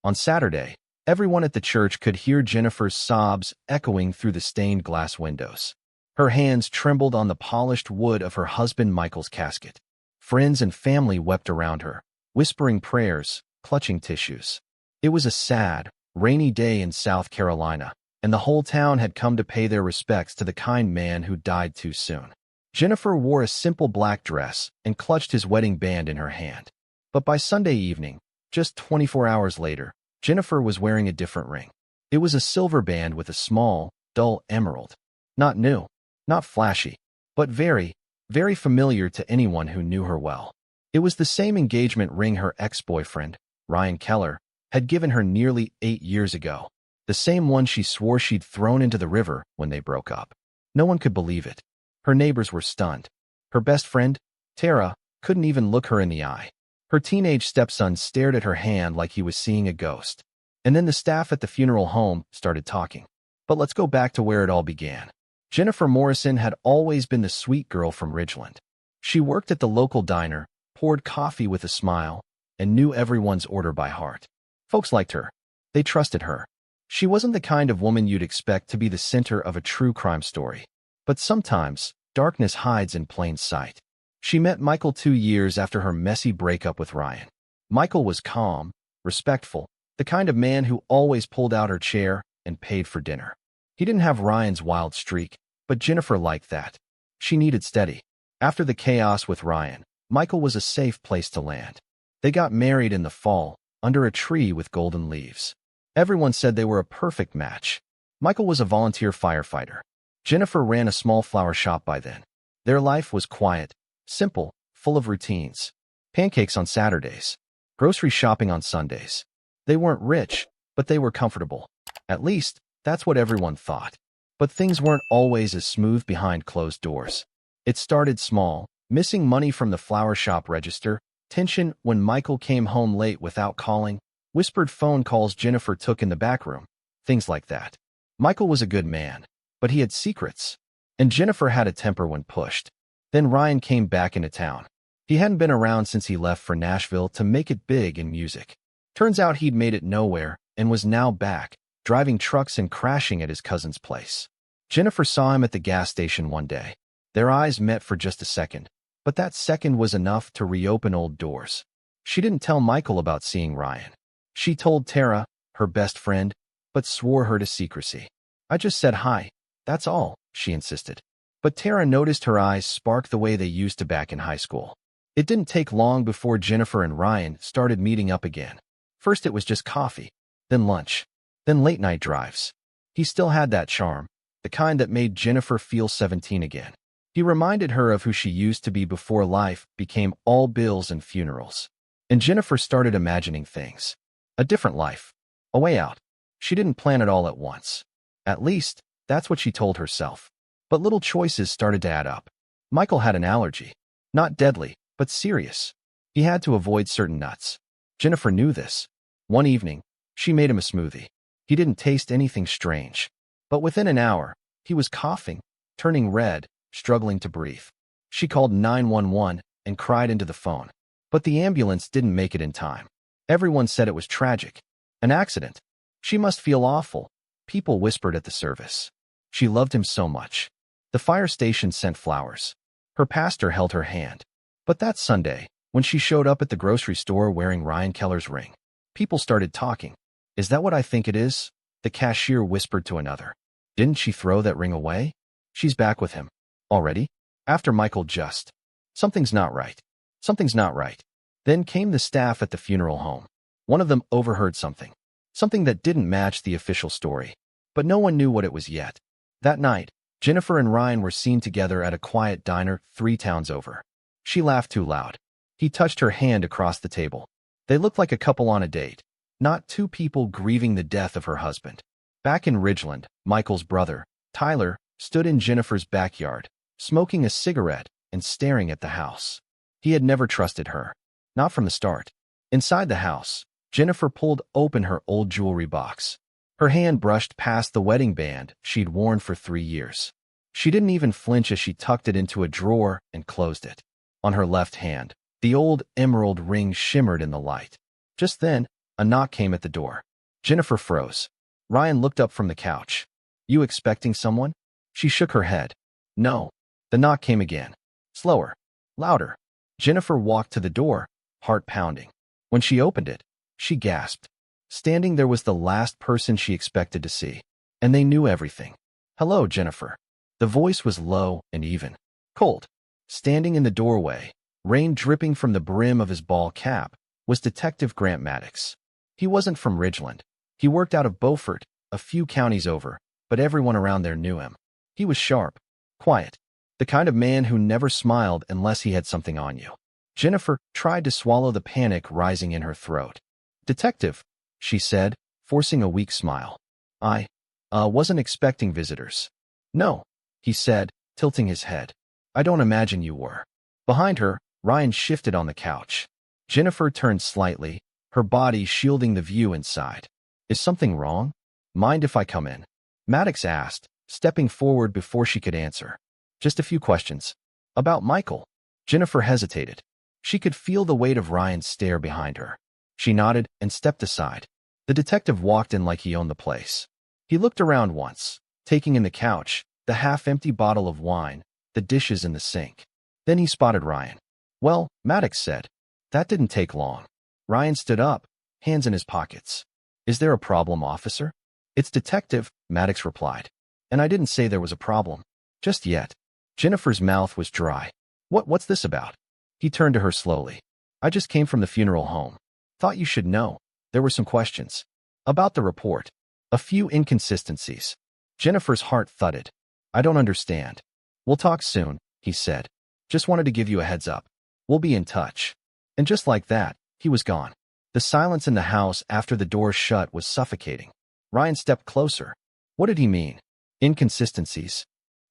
On Saturday, everyone at the church could hear Jennifer's sobs echoing through the stained glass windows. Her hands trembled on the polished wood of her husband Michael's casket. Friends and family wept around her, whispering prayers, clutching tissues. It was a sad, rainy day in South Carolina, and the whole town had come to pay their respects to the kind man who died too soon. Jennifer wore a simple black dress and clutched his wedding band in her hand. But by Sunday evening, just 24 hours later, Jennifer was wearing a different ring. It was a silver band with a small, dull emerald. Not new, not flashy, but very, very familiar to anyone who knew her well. It was the same engagement ring her ex-boyfriend, Ryan Keller, had given her nearly 8 years ago. The same one she swore she'd thrown into the river when they broke up. No one could believe it. Her neighbors were stunned. Her best friend, Tara, couldn't even look her in the eye. Her teenage stepson stared at her hand like he was seeing a ghost. And then the staff at the funeral home started talking. But let's go back to where it all began. Jennifer Morrison had always been the sweet girl from Ridgeland. She worked at the local diner, poured coffee with a smile, and knew everyone's order by heart. Folks liked her. They trusted her. She wasn't the kind of woman you'd expect to be the center of a true crime story. But sometimes, darkness hides in plain sight. She met Michael 2 years after her messy breakup with Ryan. Michael was calm, respectful, the kind of man who always pulled out her chair and paid for dinner. He didn't have Ryan's wild streak, but Jennifer liked that. She needed steady. After the chaos with Ryan, Michael was a safe place to land. They got married in the fall, under a tree with golden leaves. Everyone said they were a perfect match. Michael was a volunteer firefighter. Jennifer ran a small flower shop by then. Their life was quiet, simple, full of routines. Pancakes on Saturdays. Grocery shopping on Sundays. They weren't rich, but they were comfortable. At least, that's what everyone thought. But things weren't always as smooth behind closed doors. It started small, missing money from the flower shop register, tension when Michael came home late without calling, whispered phone calls Jennifer took in the back room, things like that. Michael was a good man, but he had secrets. And Jennifer had a temper when pushed. Then Ryan came back into town. He hadn't been around since he left for Nashville to make it big in music. Turns out he'd made it nowhere and was now back, driving trucks and crashing at his cousin's place. Jennifer saw him at the gas station one day. Their eyes met for just a second, but that second was enough to reopen old doors. She didn't tell Michael about seeing Ryan. She told Tara, her best friend, but swore her to secrecy. "I just said hi, that's all," she insisted. But Tara noticed her eyes spark the way they used to back in high school. It didn't take long before Jennifer and Ryan started meeting up again. First it was just coffee, then lunch, then late-night drives. He still had that charm, the kind that made Jennifer feel 17 again. He reminded her of who she used to be before life became all bills and funerals. And Jennifer started imagining things. A different life. A way out. She didn't plan it all at once. At least, that's what she told herself. But little choices started to add up. Michael had an allergy. Not deadly, but serious. He had to avoid certain nuts. Jennifer knew this. One evening, she made him a smoothie. He didn't taste anything strange. But within an hour, he was coughing, turning red, struggling to breathe. She called 911 and cried into the phone. But the ambulance didn't make it in time. Everyone said it was tragic. An accident. She must feel awful. People whispered at the service. She loved him so much. The fire station sent flowers. Her pastor held her hand. But that Sunday, when she showed up at the grocery store wearing Ryan Keller's ring, people started talking. "Is that what I think it is?" the cashier whispered to another. "Didn't she throw that ring away? She's back with him. Already? After Michael just. Something's not right. Something's not right." Then came the staff at the funeral home. One of them overheard something. Something that didn't match the official story. But no one knew what it was yet. That night, Jennifer and Ryan were seen together at a quiet diner 3 towns over. She laughed too loud. He touched her hand across the table. They looked like a couple on a date, not two people grieving the death of her husband. Back in Ridgeland, Michael's brother, Tyler, stood in Jennifer's backyard, smoking a cigarette and staring at the house. He had never trusted her. Not from the start. Inside the house, Jennifer pulled open her old jewelry box. Her hand brushed past the wedding band she'd worn for 3 years. She didn't even flinch as she tucked it into a drawer and closed it. On her left hand, the old emerald ring shimmered in the light. Just then, A knock came at the door. Jennifer froze. Ryan looked up from the couch. You expecting someone? She shook her head. No. The knock came again. Slower. Louder. Jennifer walked to the door, heart pounding. When she opened it, she gasped. Standing there was the last person she expected to see. And they knew everything. Hello, Jennifer. The voice was low and even. Cold. Standing in the doorway, rain dripping from the brim of his ball cap, was Detective Grant Maddox. He wasn't from Ridgeland. He worked out of Beaufort, a few counties over, but everyone around there knew him. He was sharp, quiet, the kind of man who never smiled unless he had something on you. Jennifer tried to swallow the panic rising in her throat. Detective, she said, forcing a weak smile. I wasn't expecting visitors. No, he said, tilting his head. I don't imagine you were. Behind her, Ryan shifted on the couch. Jennifer turned slightly, her body shielding the view inside. Is something wrong? Mind if I come in? Maddox asked, stepping forward before she could answer. Just a few questions. About Michael. Jennifer hesitated. She could feel the weight of Ryan's stare behind her. She nodded and stepped aside. The detective walked in like he owned the place. He looked around once, taking in the couch, the half-empty bottle of wine, the dishes in the sink. Then he spotted Ryan. Well, Maddox said. That didn't take long. Ryan stood up, hands in his pockets. Is there a problem, officer? It's Detective, Maddox replied. And I didn't say there was a problem. Just yet. Jennifer's mouth was dry. What's this about? He turned to her slowly. I just came from the funeral home. Thought you should know. There were some questions. About the report. A few inconsistencies. Jennifer's heart thudded. I don't understand. We'll talk soon, he said. Just wanted to give you a heads up. We'll be in touch. And just like that, he was gone. The silence in the house after the door shut was suffocating. Ryan stepped closer. What did he mean? Inconsistencies.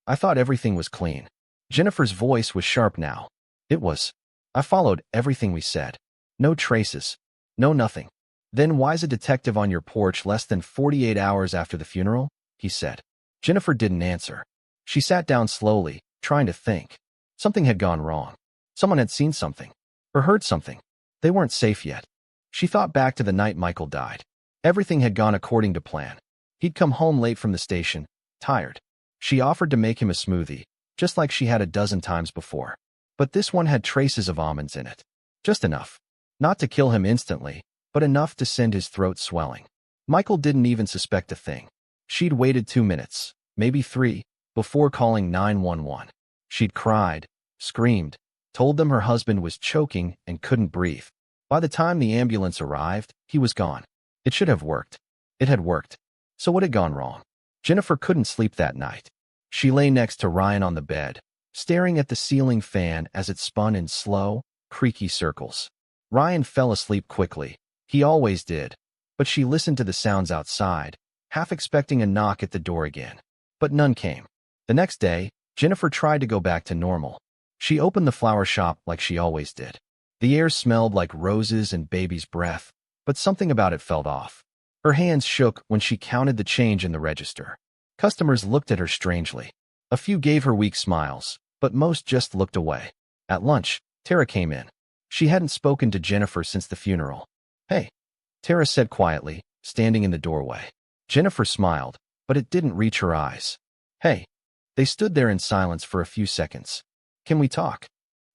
I thought everything was clean. Jennifer's voice was sharp now. It was. I followed everything we said. No traces. No nothing. Then why's a detective on your porch less than 48 hours after the funeral? He said. Jennifer didn't answer. She sat down slowly, trying to think. Something had gone wrong. Someone had seen something. Or heard something. They weren't safe yet. She thought back to the night Michael died. Everything had gone according to plan. He'd come home late from the station, tired. She offered to make him a smoothie, just like she had a dozen times before. But this one had traces of almonds in it. Just enough. Not to kill him instantly, but enough to send his throat swelling. Michael didn't even suspect a thing. She'd waited 2 minutes, maybe 3, before calling 911. She'd cried, screamed, told them her husband was choking and couldn't breathe. By the time the ambulance arrived, he was gone. It should have worked. It had worked. So what had gone wrong? Jennifer couldn't sleep that night. She lay next to Ryan on the bed, staring at the ceiling fan as it spun in slow, creaky circles. Ryan fell asleep quickly. He always did. But she listened to the sounds outside, half expecting a knock at the door again. But none came. The next day, Jennifer tried to go back to normal. She opened the flower shop like she always did. The air smelled like roses and baby's breath, but something about it felt off. Her hands shook when she counted the change in the register. Customers looked at her strangely. A few gave her weak smiles, but most just looked away. At lunch, Tara came in. She hadn't spoken to Jennifer since the funeral. Hey, Tara said quietly, standing in the doorway. Jennifer smiled, but it didn't reach her eyes. Hey. They stood there in silence for a few seconds. Can we talk?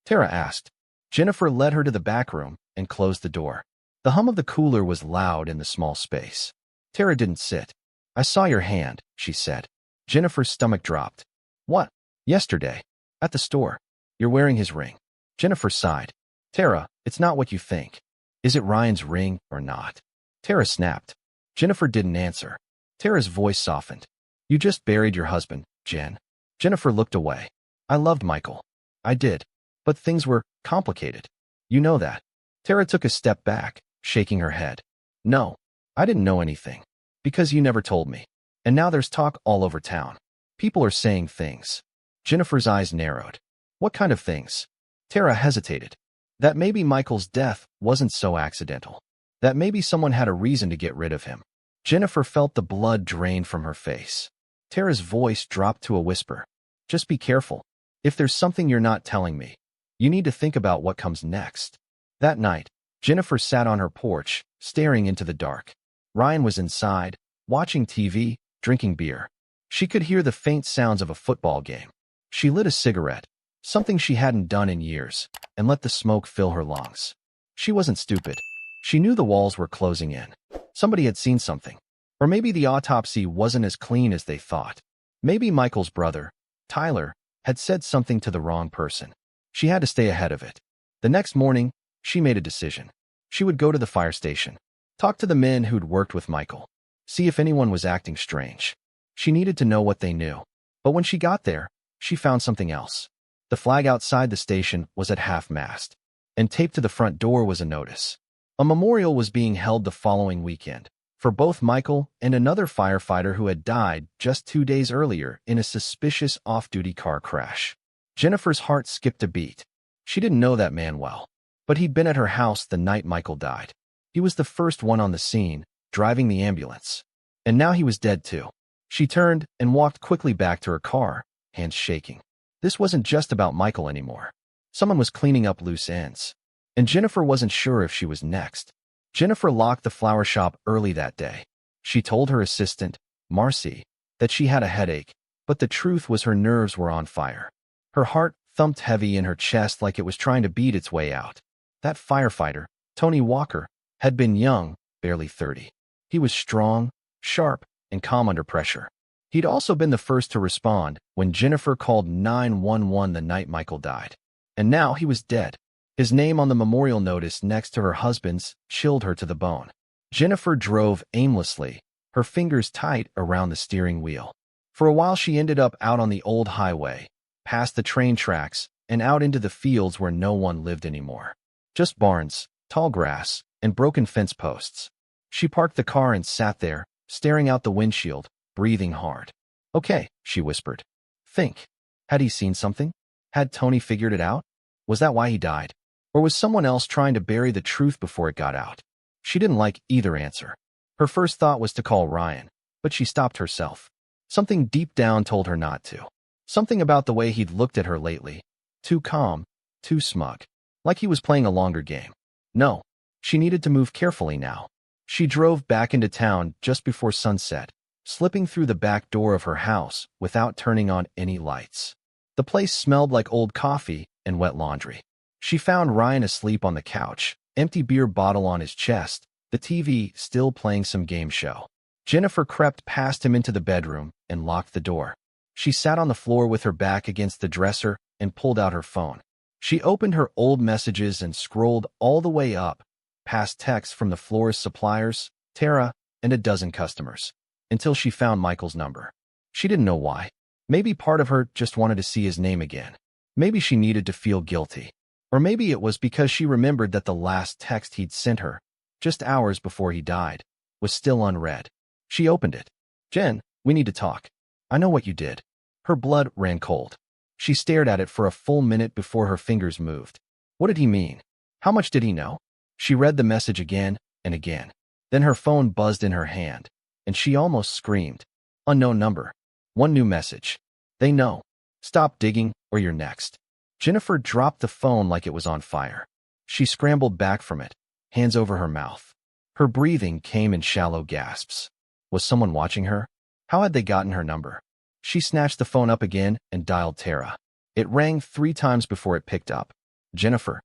Tara asked. Jennifer led her to the back room and closed the door. The hum of the cooler was loud in the small space. Tara didn't sit. I saw your hand, she said. Jennifer's stomach dropped. What? Yesterday. At the store. You're wearing his ring. Jennifer sighed. Tara, it's not what you think. Is it Ryan's ring or not? Tara snapped. Jennifer didn't answer. Tara's voice softened. You just buried your husband, Jen. Jennifer looked away. I loved Michael. I did. But things were complicated. You know that. Tara took a step back, shaking her head. No, I didn't know anything. Because you never told me. And now there's talk all over town. People are saying things. Jennifer's eyes narrowed. What kind of things? Tara hesitated. That maybe Michael's death wasn't so accidental. That maybe someone had a reason to get rid of him. Jennifer felt the blood drain from her face. Tara's voice dropped to a whisper. Just be careful. If there's something you're not telling me, you need to think about what comes next. That night, Jennifer sat on her porch, staring into the dark. Ryan was inside, watching TV, drinking beer. She could hear the faint sounds of a football game. She lit a cigarette, something she hadn't done in years, and let the smoke fill her lungs. She wasn't stupid. She knew the walls were closing in. Somebody had seen something. Or maybe the autopsy wasn't as clean as they thought. Maybe Michael's brother, Tyler, had said something to the wrong person. She had to stay ahead of it. The next morning, she made a decision. She would go to the fire station, talk to the men who'd worked with Michael, see if anyone was acting strange. She needed to know what they knew. But when she got there, she found something else. The flag outside the station was at half-mast, and taped to the front door was a notice. A memorial was being held the following weekend for both Michael and another firefighter who had died just 2 days earlier in a suspicious off-duty car crash. Jennifer's heart skipped a beat. She didn't know that man well, but he'd been at her house the night Michael died. He was the first one on the scene, driving the ambulance. And now he was dead too. She turned and walked quickly back to her car, hands shaking. This wasn't just about Michael anymore. Someone was cleaning up loose ends. And Jennifer wasn't sure if she was next. Jennifer locked the flower shop early that day. She told her assistant, Marcy, that she had a headache, but the truth was her nerves were on fire. Her heart thumped heavy in her chest like it was trying to beat its way out. That firefighter, Tony Walker, had been young, barely 30. He was strong, sharp, and calm under pressure. He'd also been the first to respond when Jennifer called 911 the night Michael died. And now he was dead. His name on the memorial notice next to her husband's chilled her to the bone. Jennifer drove aimlessly, her fingers tight around the steering wheel. For a while she ended up out on the old highway, past the train tracks, and out into the fields where no one lived anymore. Just barns, tall grass, and broken fence posts. She parked the car and sat there, staring out the windshield, breathing hard. Okay, she whispered. Think. Had he seen something? Had Tony figured it out? Was that why he died? Or was someone else trying to bury the truth before it got out? She didn't like either answer. Her first thought was to call Ryan, but she stopped herself. Something deep down told her not to. Something about the way he'd looked at her lately. Too calm, too smug. Like he was playing a longer game. No, she needed to move carefully now. She drove back into town just before sunset, slipping through the back door of her house without turning on any lights. The place smelled like old coffee and wet laundry. She found Ryan asleep on the couch, empty beer bottle on his chest, the TV still playing some game show. Jennifer crept past him into the bedroom and locked the door. She sat on the floor with her back against the dresser and pulled out her phone. She opened her old messages and scrolled all the way up, past texts from the florist suppliers, Tara, and a dozen customers, until she found Michael's number. She didn't know why. Maybe part of her just wanted to see his name again. Maybe she needed to feel guilty. Or maybe it was because she remembered that the last text he'd sent her, just hours before he died, was still unread. She opened it. Jen, we need to talk. I know what you did. Her blood ran cold. She stared at it for a full minute before her fingers moved. What did he mean? How much did he know? She read the message again and again. Then her phone buzzed in her hand, and she almost screamed. Unknown number. One new message. They know. Stop digging, or you're next. Jennifer dropped the phone like it was on fire. She scrambled back from it, hands over her mouth. Her breathing came in shallow gasps. Was someone watching her? How had they gotten her number? She snatched the phone up again and dialed Tara. It rang 3 times before it picked up. Jennifer.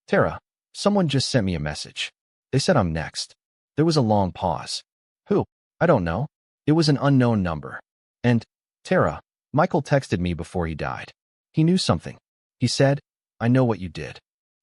Tara, someone just sent me a message. They said I'm next. There was a long pause. Who? I don't know. It was an unknown number. And, Tara, Michael texted me before he died. He knew something. He said, I know what you did.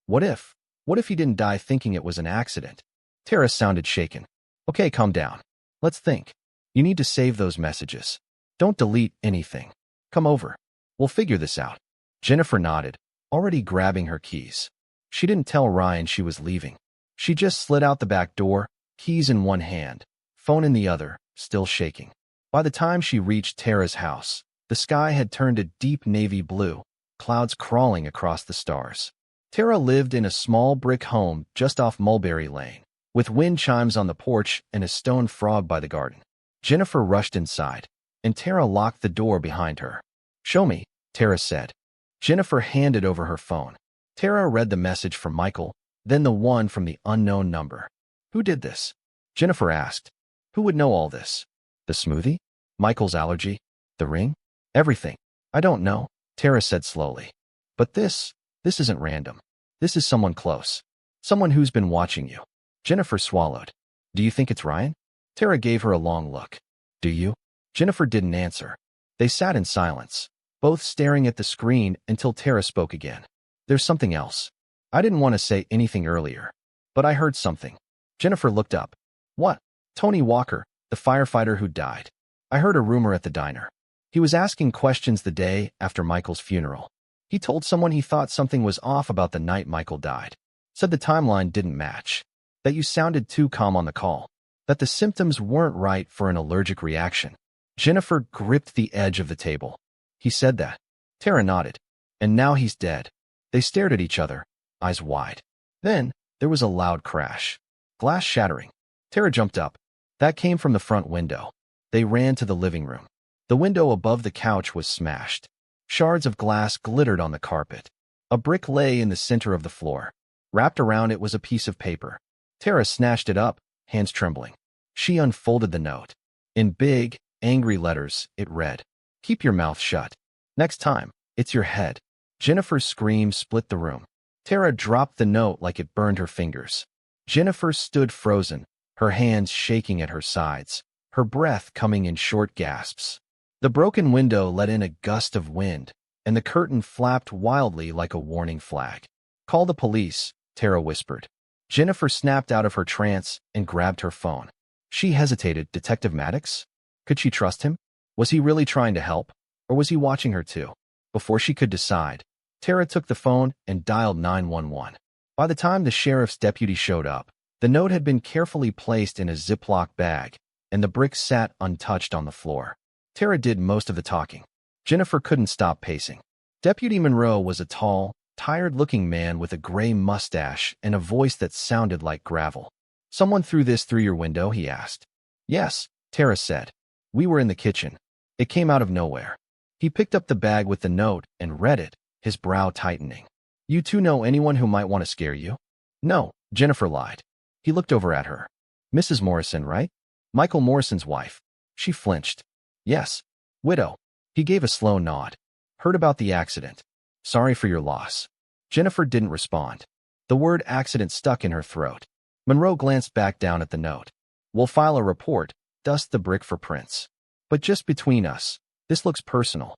What if he didn't die thinking it was an accident? Tara sounded shaken. Okay, calm down. Let's think. You need to save those messages. Don't delete anything. Come over. We'll figure this out. Jennifer nodded, already grabbing her keys. She didn't tell Ryan she was leaving. She just slid out the back door, keys in one hand, phone in the other, still shaking. By the time she reached Tara's house, the sky had turned a deep navy blue, clouds crawling across the stars. Tara lived in a small brick home just off Mulberry Lane, with wind chimes on the porch and a stone frog by the garden. Jennifer rushed inside, and Tara locked the door behind her. Show me, Tara said. Jennifer handed over her phone. Tara read the message from Michael, then the one from the unknown number. Who did this? Jennifer asked. Who would know all this? The smoothie? Michael's allergy? The ring? Everything. I don't know, Tara said slowly. But this isn't random. This is someone close. Someone who's been watching you. Jennifer swallowed. Do you think it's Ryan? Tara gave her a long look. Do you? Jennifer didn't answer. They sat in silence, both staring at the screen until Tara spoke again. There's something else. I didn't want to say anything earlier, but I heard something. Jennifer looked up. What? Tony Walker, the firefighter who died. I heard a rumor at the diner. He was asking questions the day after Michael's funeral. He told someone he thought something was off about the night Michael died. Said the timeline didn't match. That you sounded too calm on the call. That the symptoms weren't right for an allergic reaction. Jennifer gripped the edge of the table. He said that. Tara nodded. And now he's dead. They stared at each other, eyes wide. Then, there was a loud crash. Glass shattering. Tara jumped up. That came from the front window. They ran to the living room. The window above the couch was smashed. Shards of glass glittered on the carpet. A brick lay in the center of the floor. Wrapped around it was a piece of paper. Tara snatched it up, hands trembling. She unfolded the note. In big, angry letters, it read, "Keep your mouth shut. Next time, it's your head." Jennifer's scream split the room. Tara dropped the note like it burned her fingers. Jennifer stood frozen, her hands shaking at her sides, her breath coming in short gasps. The broken window let in a gust of wind, and the curtain flapped wildly like a warning flag. "Call the police," Tara whispered. Jennifer snapped out of her trance and grabbed her phone. She hesitated. Detective Maddox? Could she trust him? Was he really trying to help? Or was he watching her too? Before she could decide, Tara took the phone and dialed 911. By the time the sheriff's deputy showed up, the note had been carefully placed in a Ziploc bag, and the brick sat untouched on the floor. Tara did most of the talking. Jennifer couldn't stop pacing. Deputy Monroe was a tall, tired-looking man with a gray mustache and a voice that sounded like gravel. "Someone threw this through your window?" he asked. "Yes," Tara said. "We were in the kitchen. It came out of nowhere." He picked up the bag with the note and read it, his brow tightening. "You two know anyone who might want to scare you?" "No," Jennifer lied. He looked over at her. "Mrs. Morrison, right? Michael Morrison's wife." She flinched. "Yes. Widow." He gave a slow nod. "Heard about the accident. Sorry for your loss." Jennifer didn't respond. The word accident stuck in her throat. Monroe glanced back down at the note. "We'll file a report, dust the brick for prints. But just between us, this looks personal."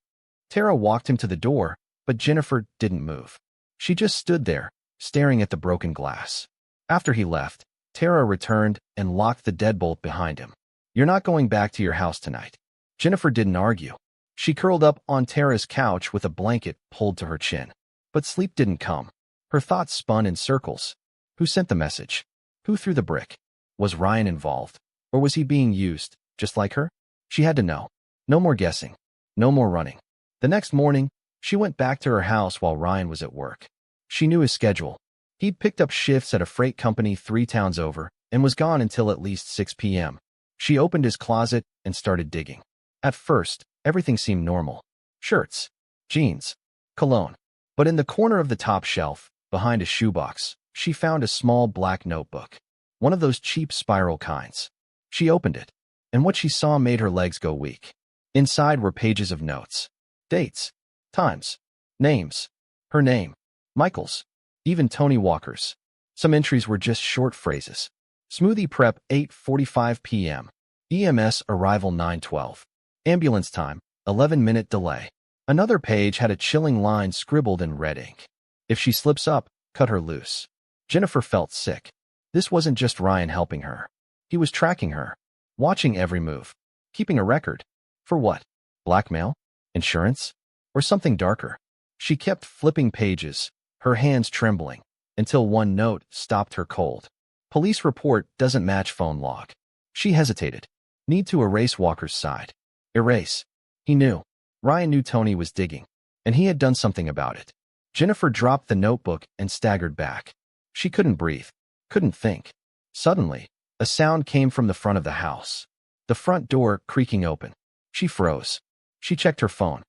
Tara walked him to the door, but Jennifer didn't move. She just stood there, staring at the broken glass. After he left, Tara returned and locked the deadbolt behind him. "You're not going back to your house tonight." Jennifer didn't argue. She curled up on Tara's couch with a blanket pulled to her chin. But sleep didn't come. Her thoughts spun in circles. Who sent the message? Who threw the brick? Was Ryan involved? Or was he being used, just like her? She had to know. No more guessing. No more running. The next morning, she went back to her house while Ryan was at work. She knew his schedule. He'd picked up shifts at a freight company 3 towns over and was gone until at least 6 p.m. She opened his closet and started digging. At first, everything seemed normal. Shirts, jeans, cologne. But in the corner of the top shelf, behind a shoebox, she found a small black notebook. One of those cheap spiral kinds. She opened it, and what she saw made her legs go weak. Inside were pages of notes. Dates, times, names. Her name, Michael's, even Tony Walker's. Some entries were just short phrases. Smoothie prep 8:45 p.m. EMS arrival 9:12. Ambulance time, 11-minute delay. Another page had a chilling line scribbled in red ink. If she slips up, cut her loose. Jennifer felt sick. This wasn't just Ryan helping her. He was tracking her, watching every move, keeping a record. For what? Blackmail? Insurance? Or something darker? She kept flipping pages, her hands trembling, until one note stopped her cold. Police report doesn't match phone log. She hesitated. Need to erase Walker's side. Erase. He knew. Ryan knew Tony was digging, and he had done something about it. Jennifer dropped the notebook and staggered back. She couldn't breathe, couldn't think. Suddenly, a sound came from the front of the house. The front door creaking open. She froze. She checked her phone.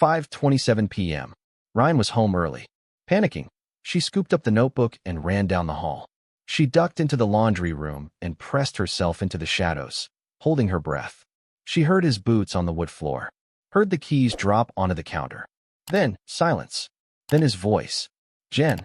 5:27 p.m. Ryan was home early. Panicking, she scooped up the notebook and ran down the hall. She ducked into the laundry room and pressed herself into the shadows, holding her breath. She heard his boots on the wood floor, heard the keys drop onto the counter. Then, silence. Then his voice. Jen.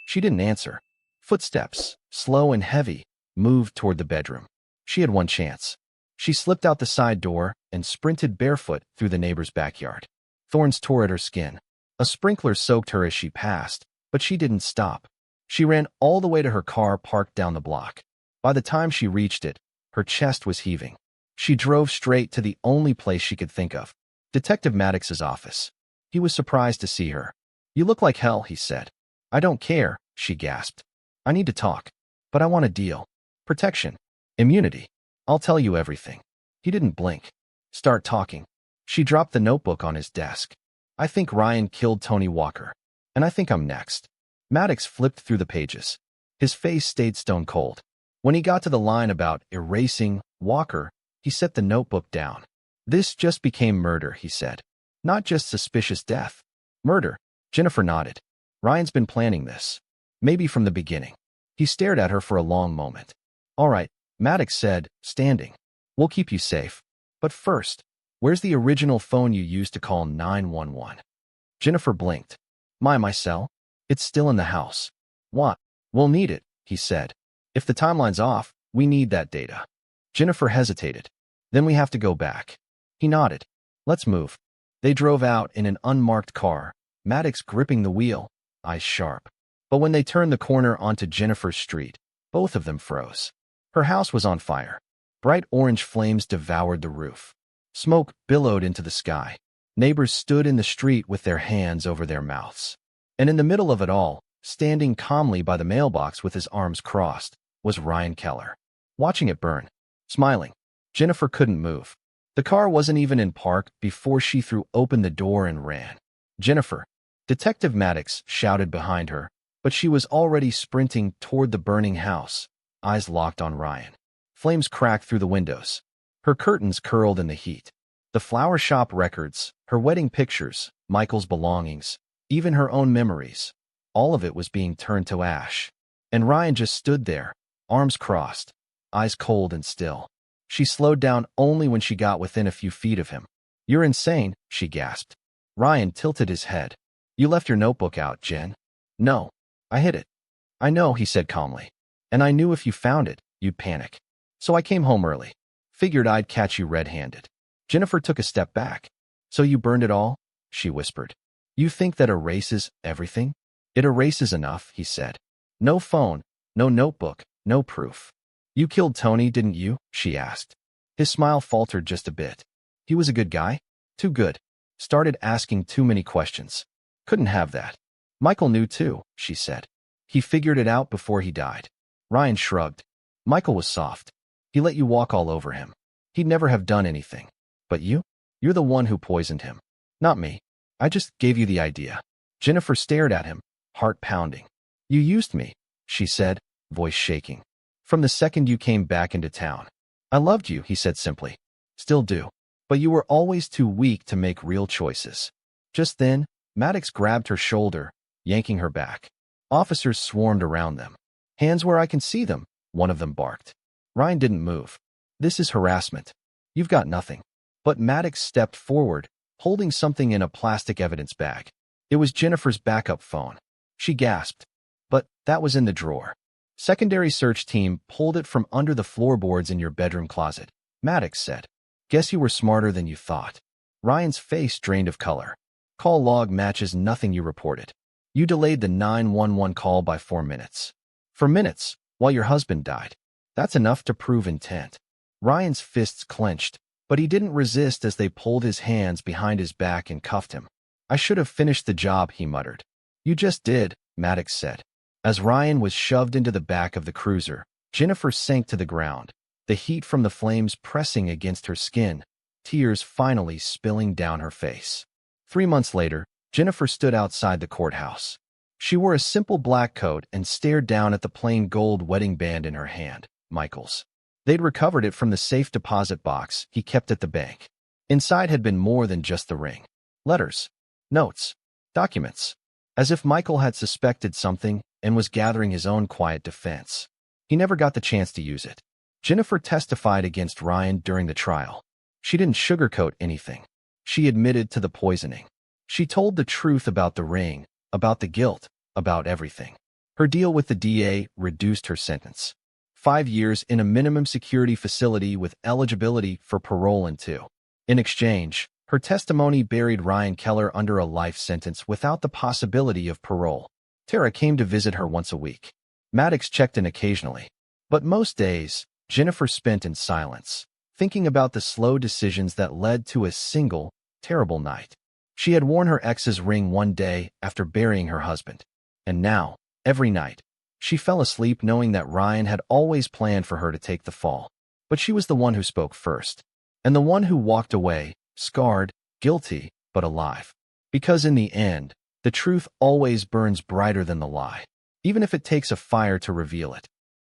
She didn't answer. Footsteps, slow and heavy, moved toward the bedroom. She had one chance. She slipped out the side door and sprinted barefoot through the neighbor's backyard. Thorns tore at her skin. A sprinkler soaked her as she passed, but she didn't stop. She ran all the way to her car parked down the block. By the time she reached it, her chest was heaving. She drove straight to the only place she could think of, Detective Maddox's office. He was surprised to see her. "You look like hell," he said. "I don't care," she gasped. "I need to talk. But I want a deal. Protection. Immunity. I'll tell you everything." He didn't blink. "Start talking." She dropped the notebook on his desk. "I think Ryan killed Tony Walker. And I think I'm next." Maddox flipped through the pages. His face stayed stone cold. When he got to the line about erasing Walker, he set the notebook down. "This just became murder," he said. "Not just suspicious death. Murder." Jennifer nodded. "Ryan's been planning this. Maybe from the beginning." He stared at her for a long moment. "All right," Maddox said, standing. "We'll keep you safe. But first, where's the original phone you used to call 911? Jennifer blinked. My cell? It's still in the house." "What?" "We'll need it," he said. "If the timeline's off, we need that data." Jennifer hesitated. "Then we have to go back." He nodded. "Let's move." They drove out in an unmarked car, Maddox gripping the wheel, eyes sharp. But when they turned the corner onto Jennifer's street, both of them froze. Her house was on fire. Bright orange flames devoured the roof. Smoke billowed into the sky. Neighbors stood in the street with their hands over their mouths. And in the middle of it all, standing calmly by the mailbox with his arms crossed, was Ryan Keller, watching it burn, smiling. Jennifer couldn't move. The car wasn't even in park before she threw open the door and ran. "Jennifer!" Detective Maddox shouted behind her, but she was already sprinting toward the burning house, eyes locked on Ryan. Flames cracked through the windows. Her curtains curled in the heat. The flower shop records, her wedding pictures, Michael's belongings, even her own memories, all of it was being turned to ash. And Ryan just stood there, arms crossed, eyes cold and still. She slowed down only when she got within a few feet of him. "You're insane," she gasped. Ryan tilted his head. "You left your notebook out, Jen." "No. I hid it." "I know," he said calmly. "And I knew if you found it, you'd panic. So I came home early. Figured I'd catch you red-handed." Jennifer took a step back. "So you burned it all?" she whispered. "You think that erases everything?" "It erases enough," he said. "No phone, no notebook, no proof." "You killed Tony, didn't you?" she asked. His smile faltered just a bit. "He was a good guy?" "Too good. Started asking too many questions. Couldn't have that." "Michael knew too," she said. "He figured it out before he died." Ryan shrugged. "Michael was soft. He let you walk all over him. He'd never have done anything. But you? You're the one who poisoned him. Not me. I just gave you the idea." Jennifer stared at him, heart pounding. "You used me," she said, voice shaking. "From the second you came back into town. I loved you," he said simply. "Still do. But you were always too weak to make real choices." Just then, Maddox grabbed her shoulder, yanking her back. Officers swarmed around them. "Hands where I can see them," one of them barked. Ryan didn't move. "This is harassment. You've got nothing." But Maddox stepped forward, holding something in a plastic evidence bag. It was Jennifer's backup phone. She gasped. "But that was in the drawer." "Secondary search team pulled it from under the floorboards in your bedroom closet," Maddox said. "Guess you were smarter than you thought." Ryan's face drained of color. "Call log matches nothing you reported. You delayed the 911 call by 4 minutes. For minutes, while your husband died. That's enough to prove intent." Ryan's fists clenched, but he didn't resist as they pulled his hands behind his back and cuffed him. "I should have finished the job," he muttered. "You just did," Maddox said. As Ryan was shoved into the back of the cruiser, Jennifer sank to the ground, the heat from the flames pressing against her skin, tears finally spilling down her face. 3 months later, Jennifer stood outside the courthouse. She wore a simple black coat and stared down at the plain gold wedding band in her hand, Michael's. They'd recovered it from the safe deposit box he kept at the bank. Inside had been more than just the ring. Letters, notes, documents. As if Michael had suspected something and was gathering his own quiet defense. He never got the chance to use it. Jennifer testified against Ryan during the trial. She didn't sugarcoat anything. She admitted to the poisoning. She told the truth about the ring, about the guilt, about everything. Her deal with the DA reduced her sentence. 5 years in a minimum security facility with eligibility for parole in 2. In exchange, her testimony buried Ryan Keller under a life sentence without the possibility of parole. Tara came to visit her once a week. Maddox checked in occasionally. But most days, Jennifer spent in silence, thinking about the slow decisions that led to a single, terrible night. She had worn her ex's ring one day after burying her husband. And now, every night, she fell asleep knowing that Ryan had always planned for her to take the fall. But she was the one who spoke first. And the one who walked away, scarred, guilty, but alive. Because in the end, the truth always burns brighter than the lie, even if it takes a fire to reveal it.